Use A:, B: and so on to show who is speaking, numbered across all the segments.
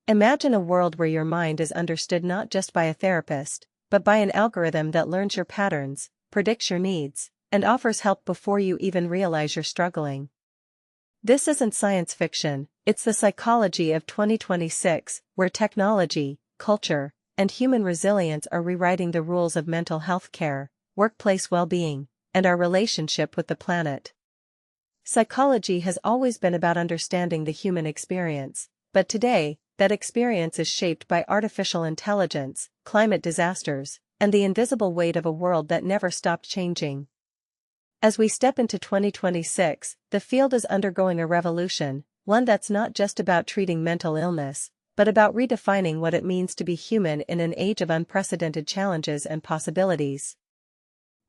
A: Imagine a world where your mind is understood not just by a therapist, but by an algorithm that learns your patterns, predicts your needs, and offers help before you even realize you're struggling. This isn't science fiction, it's the psychology of 2026, where technology, culture, and human resilience are rewriting the rules of mental health care, workplace well-being, and our relationship with the planet. Psychology has always been about understanding the human experience, but today, that experience is shaped by artificial intelligence, climate disasters, and the invisible weight of a world that never stopped changing. As we step into 2026, the field is undergoing a revolution, one that's not just about treating mental illness, but about redefining what it means to be human in an age of unprecedented challenges and possibilities.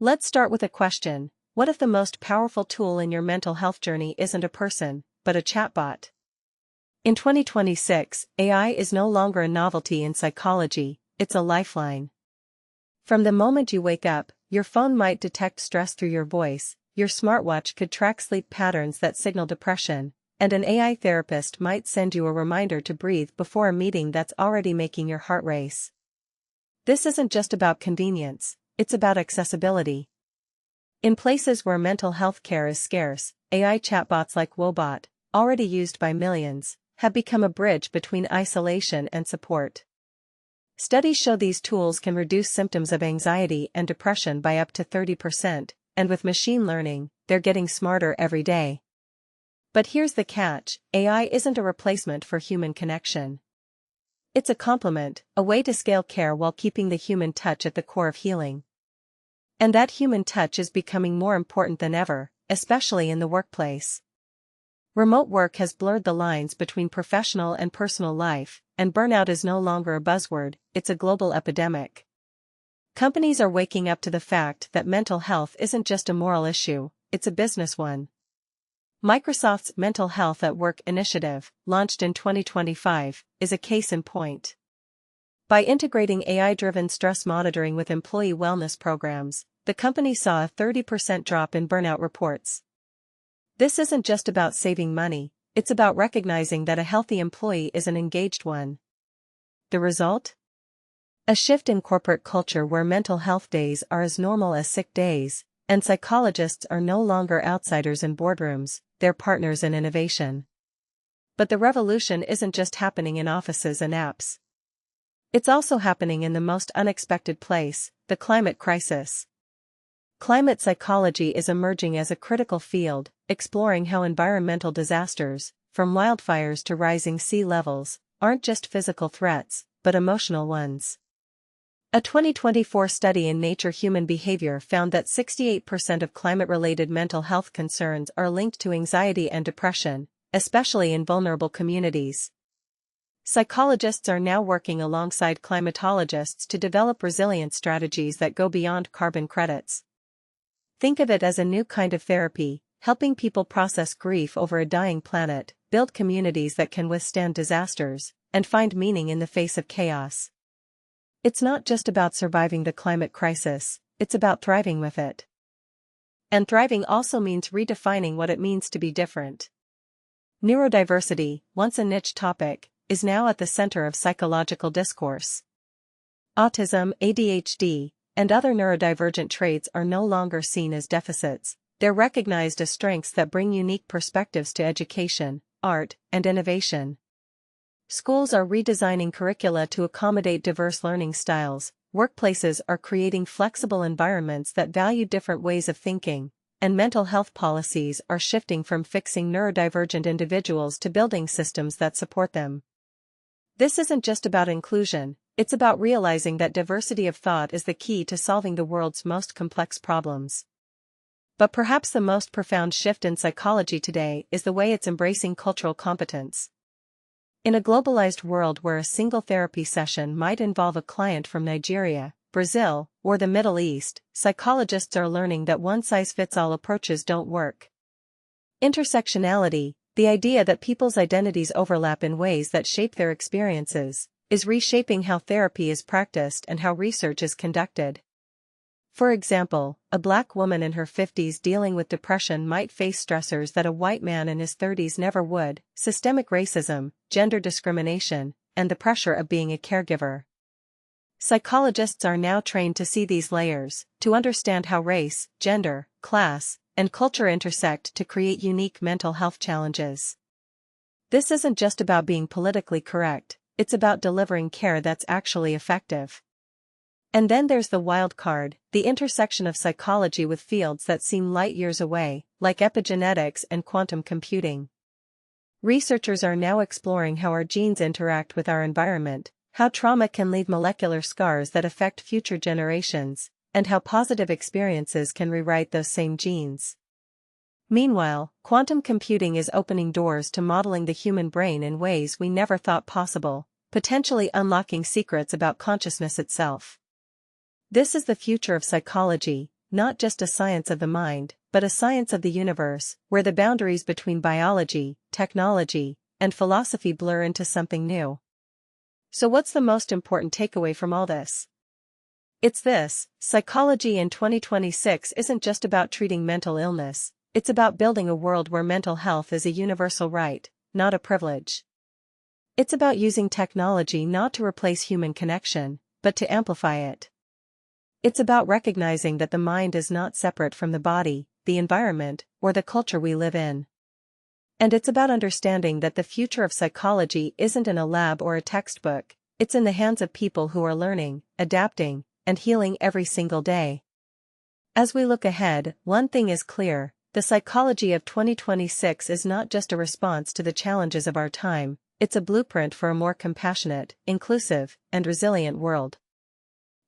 A: Let's start with a question: what if the most powerful tool in your mental health journey isn't a person, but a chatbot? In 2026, AI is no longer a novelty in psychology, it's a lifeline. From the moment you wake up, your phone might detect stress through your voice, your smartwatch could track sleep patterns that signal depression, and an AI therapist might send you a reminder to breathe before a meeting that's already making your heart race. This isn't just about convenience, it's about accessibility. In places where mental health care is scarce, AI chatbots like Wobot, already used by millions, have become a bridge between isolation and support. Studies show these tools can reduce symptoms of anxiety and depression by up to 30%, and with machine learning, they're getting smarter every day. But here's the catch: AI isn't a replacement for human connection. It's a complement, a way to scale care while keeping the human touch at the core of healing. And that human touch is becoming more important than ever, especially in the workplace. Remote work has blurred the lines between professional and personal life, and burnout is no longer a buzzword, it's a global epidemic. Companies are waking up to the fact that mental health isn't just a moral issue, it's a business one. Microsoft's Mental Health at Work initiative, launched in 2025, is a case in point. By integrating AI-driven stress monitoring with employee wellness programs, the company saw a 30% drop in burnout reports. This isn't just about saving money, it's about recognizing that a healthy employee is an engaged one. The result? A shift in corporate culture where mental health days are as normal as sick days, and psychologists are no longer outsiders in boardrooms, they're partners in innovation. But the revolution isn't just happening in offices and apps. It's also happening in the most unexpected place, the climate crisis. Climate psychology is emerging as a critical field, exploring how environmental disasters, from wildfires to rising sea levels, aren't just physical threats, but emotional ones. A 2024 study in Nature Human Behavior found that 68% of climate-related mental health concerns are linked to anxiety and depression, especially in vulnerable communities. Psychologists are now working alongside climatologists to develop resilience strategies that go beyond carbon credits. Think of it as a new kind of therapy, helping people process grief over a dying planet, build communities that can withstand disasters, and find meaning in the face of chaos. It's not just about surviving the climate crisis, it's about thriving with it. And thriving also means redefining what it means to be different. Neurodiversity, once a niche topic, is now at the center of psychological discourse. Autism, ADHD, and other neurodivergent traits are no longer seen as deficits, they're recognized as strengths that bring unique perspectives to education, art, and innovation. Schools are redesigning curricula to accommodate diverse learning styles, workplaces are creating flexible environments that value different ways of thinking, and mental health policies are shifting from fixing neurodivergent individuals to building systems that support them. This isn't just about inclusion, it's about realizing that diversity of thought is the key to solving the world's most complex problems. But perhaps the most profound shift in psychology today is the way it's embracing cultural competence. In a globalized world where a single therapy session might involve a client from Nigeria, Brazil, or the Middle East, psychologists are learning that one-size-fits-all approaches don't work. Intersectionality, the idea that people's identities overlap in ways that shape their experiences, is reshaping how therapy is practiced and how research is conducted. For example, a Black woman in her 50s dealing with depression might face stressors that a white man in his 30s never would: systemic racism, gender discrimination, and the pressure of being a caregiver. Psychologists are now trained to see these layers, to understand how race, gender, class, and culture intersect to create unique mental health challenges. This isn't just about being politically correct, it's about delivering care that's actually effective. And then there's the wild card, the intersection of psychology with fields that seem light years away, like epigenetics and quantum computing. Researchers are now exploring how our genes interact with our environment, how trauma can leave molecular scars that affect future generations, and how positive experiences can rewrite those same genes. Meanwhile, quantum computing is opening doors to modeling the human brain in ways we never thought possible, potentially unlocking secrets about consciousness itself. This is the future of psychology, not just a science of the mind, but a science of the universe, where the boundaries between biology, technology, and philosophy blur into something new. So what's the most important takeaway from all this? It's this: psychology in 2026 isn't just about treating mental illness, it's about building a world where mental health is a universal right, not a privilege. It's about using technology not to replace human connection, but to amplify it. It's about recognizing that the mind is not separate from the body, the environment, or the culture we live in. And it's about understanding that the future of psychology isn't in a lab or a textbook, it's in the hands of people who are learning, adapting, and healing every single day. As we look ahead, one thing is clear: the psychology of 2026 is not just a response to the challenges of our time, it's a blueprint for a more compassionate, inclusive, and resilient world.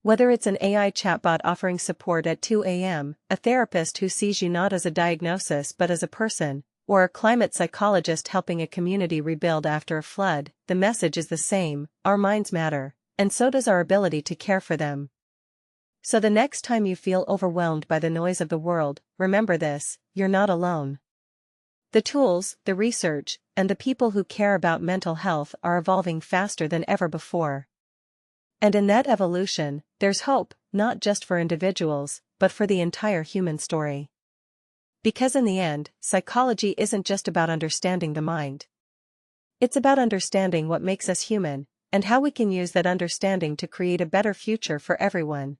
A: Whether it's an AI chatbot offering support at 2 a.m., a therapist who sees you not as a diagnosis but as a person, or a climate psychologist helping a community rebuild after a flood, the message is the same: our minds matter, and so does our ability to care for them. So the next time you feel overwhelmed by the noise of the world, remember this: you're not alone. The tools, the research, and the people who care about mental health are evolving faster than ever before. And in that evolution, there's hope, not just for individuals, but for the entire human story. Because in the end, psychology isn't just about understanding the mind. It's about understanding what makes us human, and how we can use that understanding to create a better future for everyone.